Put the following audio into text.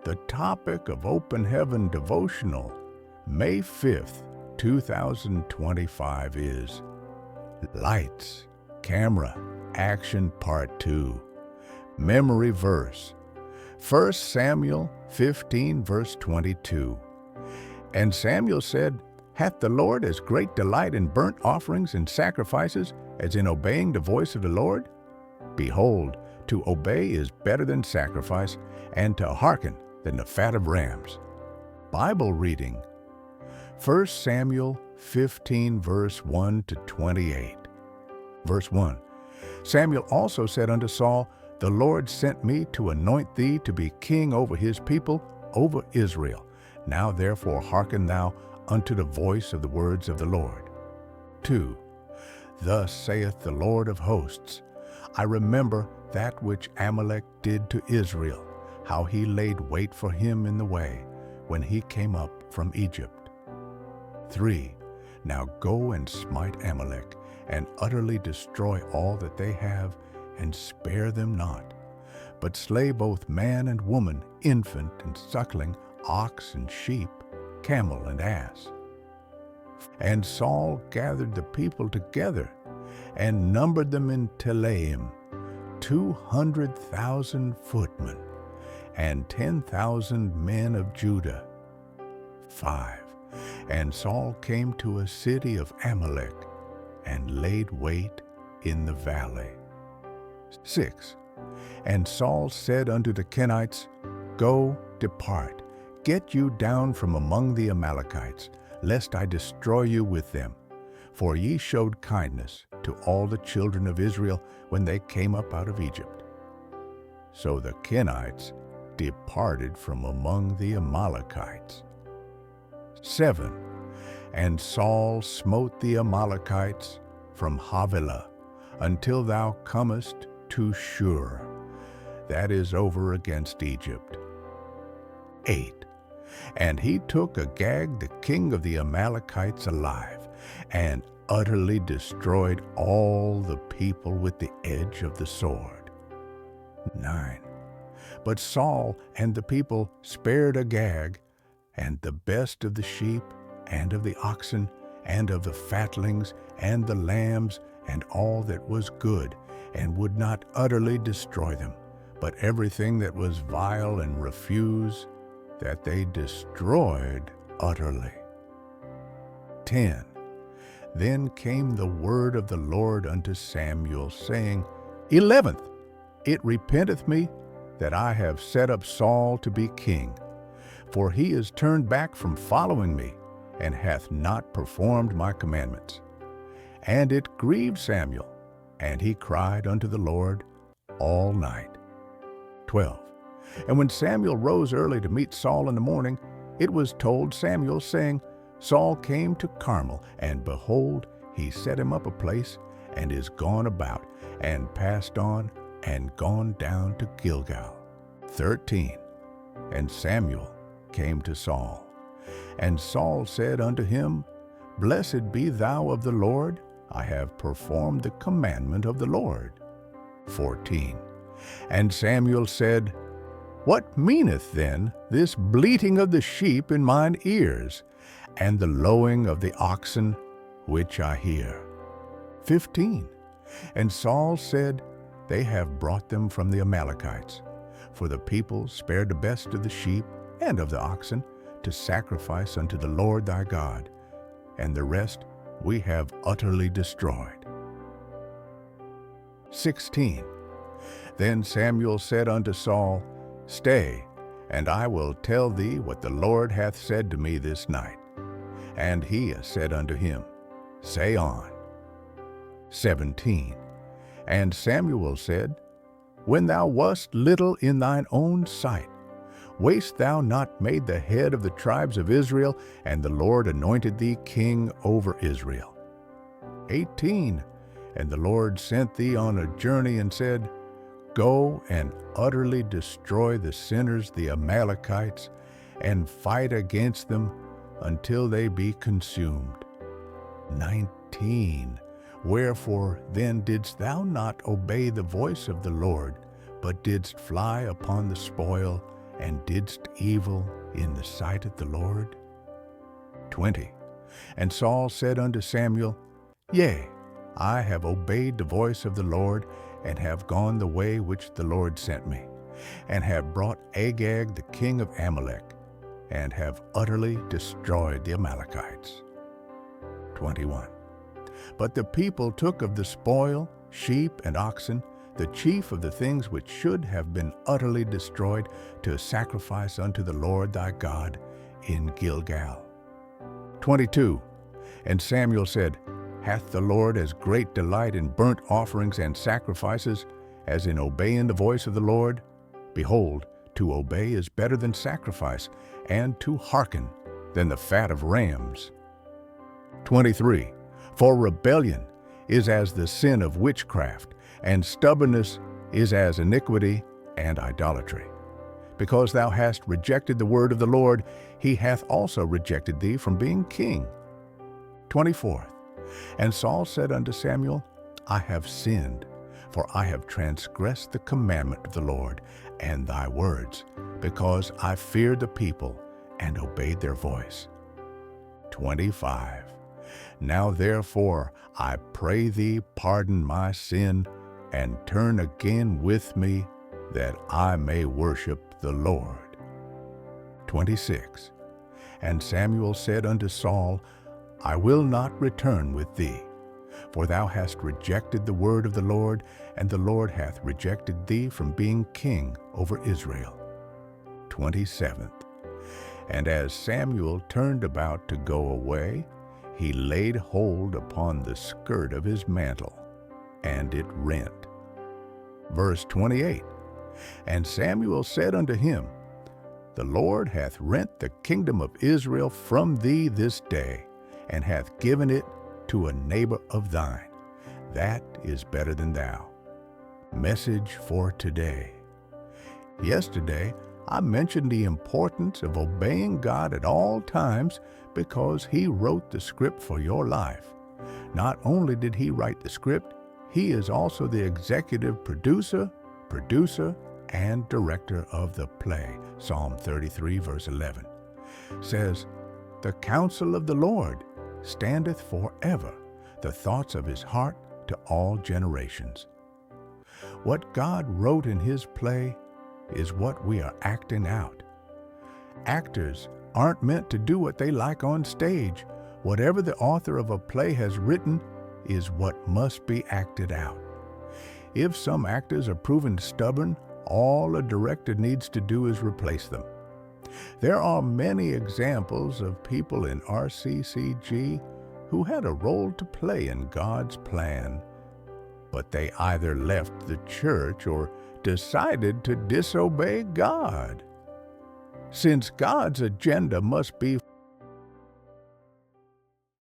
The topic of Open Heaven Devotional, May 5th, 2025 is Lights, Camera, Action Part 2. Memory verse, 1 Samuel 15, verse 22. And Samuel said, Hath the Lord as great delight in burnt offerings and sacrifices as in obeying the voice of the Lord? Behold, to obey is better than sacrifice, and to hearken than the fat of rams. Bible reading, 1 Samuel 15, verse 1 to 28. Verse 1, Samuel also said unto Saul, The Lord sent me to anoint thee to be king over his people, over Israel. Now therefore hearken thou unto the voice of the words of the Lord. 2. Thus saith the Lord of hosts, I remember that which Amalek did to Israel, how he laid wait for him in the way, when he came up from Egypt. 3. Now go and smite Amalek, and utterly destroy all that they have, and spare them not, but slay both man and woman, infant and suckling, ox and sheep, camel and ass. And Saul gathered the people together, and numbered them in Telaim, 200,000 footmen, and 10,000 men of Judah. 5. And Saul came to a city of Amalek, and laid wait in the valley. 6. And Saul said unto the Kenites, Go, depart, get you down from among the Amalekites, lest I destroy you with them. For ye showed kindness to all the children of Israel when they came up out of Egypt. So the Kenites departed from among the Amalekites. 7. And Saul smote the Amalekites from Havilah until thou comest to Shur, that is over against Egypt. 8. And he took Agag the king of the Amalekites alive, and utterly destroyed all the people with the edge of the sword. 9. But Saul and the people spared Agag, and the best of the sheep, and of the oxen, and of the fatlings, and the lambs, and all that was good, and would not utterly destroy them, but everything that was vile and refuse, that they destroyed utterly. 10. Then came the word of the Lord unto Samuel, saying, 11th, It repenteth me that I have set up Saul to be king, for he is turned back from following me, and hath not performed my commandments. And it grieved Samuel, and he cried unto the Lord all night. 12. And when Samuel rose early to meet Saul in the morning, it was told Samuel, saying, Saul came to Carmel, and behold, he set him up a place, and is gone about, and passed on, and gone down to Gilgal. 13. And Samuel came to Saul. And Saul said unto him, Blessed be thou of the Lord, I have performed the commandment of the Lord. 14. And Samuel said, What meaneth then this bleating of the sheep in mine ears, and the lowing of the oxen which I hear? 15. And Saul said, They have brought them from the Amalekites, for the people spared the best of the sheep and of the oxen, to sacrifice unto the Lord thy God, and the rest we have utterly destroyed. 16. Then Samuel said unto Saul, Stay, and I will tell thee what the Lord hath said to me this night. And he said unto him, Say on. 17. And Samuel said, When thou wast little in thine own sight, wast thou not made the head of the tribes of Israel, and the Lord anointed thee king over Israel? 18. And the Lord sent thee on a journey, and said, Go and utterly destroy the sinners, the Amalekites, and fight against them until they be consumed. 19. Wherefore then didst thou not obey the voice of the Lord, but didst fly upon the spoil, and didst evil in the sight of the Lord? 20. And Saul said unto Samuel, Yea, I have obeyed the voice of the Lord, and have gone the way which the Lord sent me, and have brought Agag the king of Amalek, and have utterly destroyed the Amalekites. 21. But the people took of the spoil, sheep and oxen, the chief of the things which should have been utterly destroyed, to sacrifice unto the Lord thy God in Gilgal. 22. And Samuel said, Hath the Lord as great delight in burnt offerings and sacrifices as in obeying the voice of the Lord? Behold, to obey is better than sacrifice, and to hearken than the fat of rams. 23. For rebellion is as the sin of witchcraft, and stubbornness is as iniquity and idolatry. Because thou hast rejected the word of the Lord, he hath also rejected thee from being king. 24. And Saul said unto Samuel, I have sinned, for I have transgressed the commandment of the Lord and thy words, because I feared the people and obeyed their voice. 25. Now therefore I pray thee pardon my sin, and turn again with me, that I may worship the Lord. 26. And Samuel said unto Saul, I will not return with thee, for thou hast rejected the word of the Lord, and the Lord hath rejected thee from being king over Israel. 27. And as Samuel turned about to go away, he laid hold upon the skirt of his mantle, and it rent. Verse 28. And Samuel said unto him, The Lord hath rent the kingdom of Israel from thee this day, and hath given it to a neighbor of thine. That is better than thou. Message for today. Yesterday, I mentioned the importance of obeying God at all times because He wrote the script for your life. Not only did He write the script, He is also the executive producer, and director of the play. Psalm 33, verse 11 says, The counsel of the Lord standeth forever, the thoughts of His heart to all generations. What God wrote in His play is what we are acting out. Actors aren't meant to do what they like on stage. Whatever the author of a play has written is what must be acted out. If some actors are proven stubborn, all a director needs to do is replace them. There are many examples of people in RCCG who had a role to play in God's plan, but they either left the church or decided to disobey God. Since God's agenda must be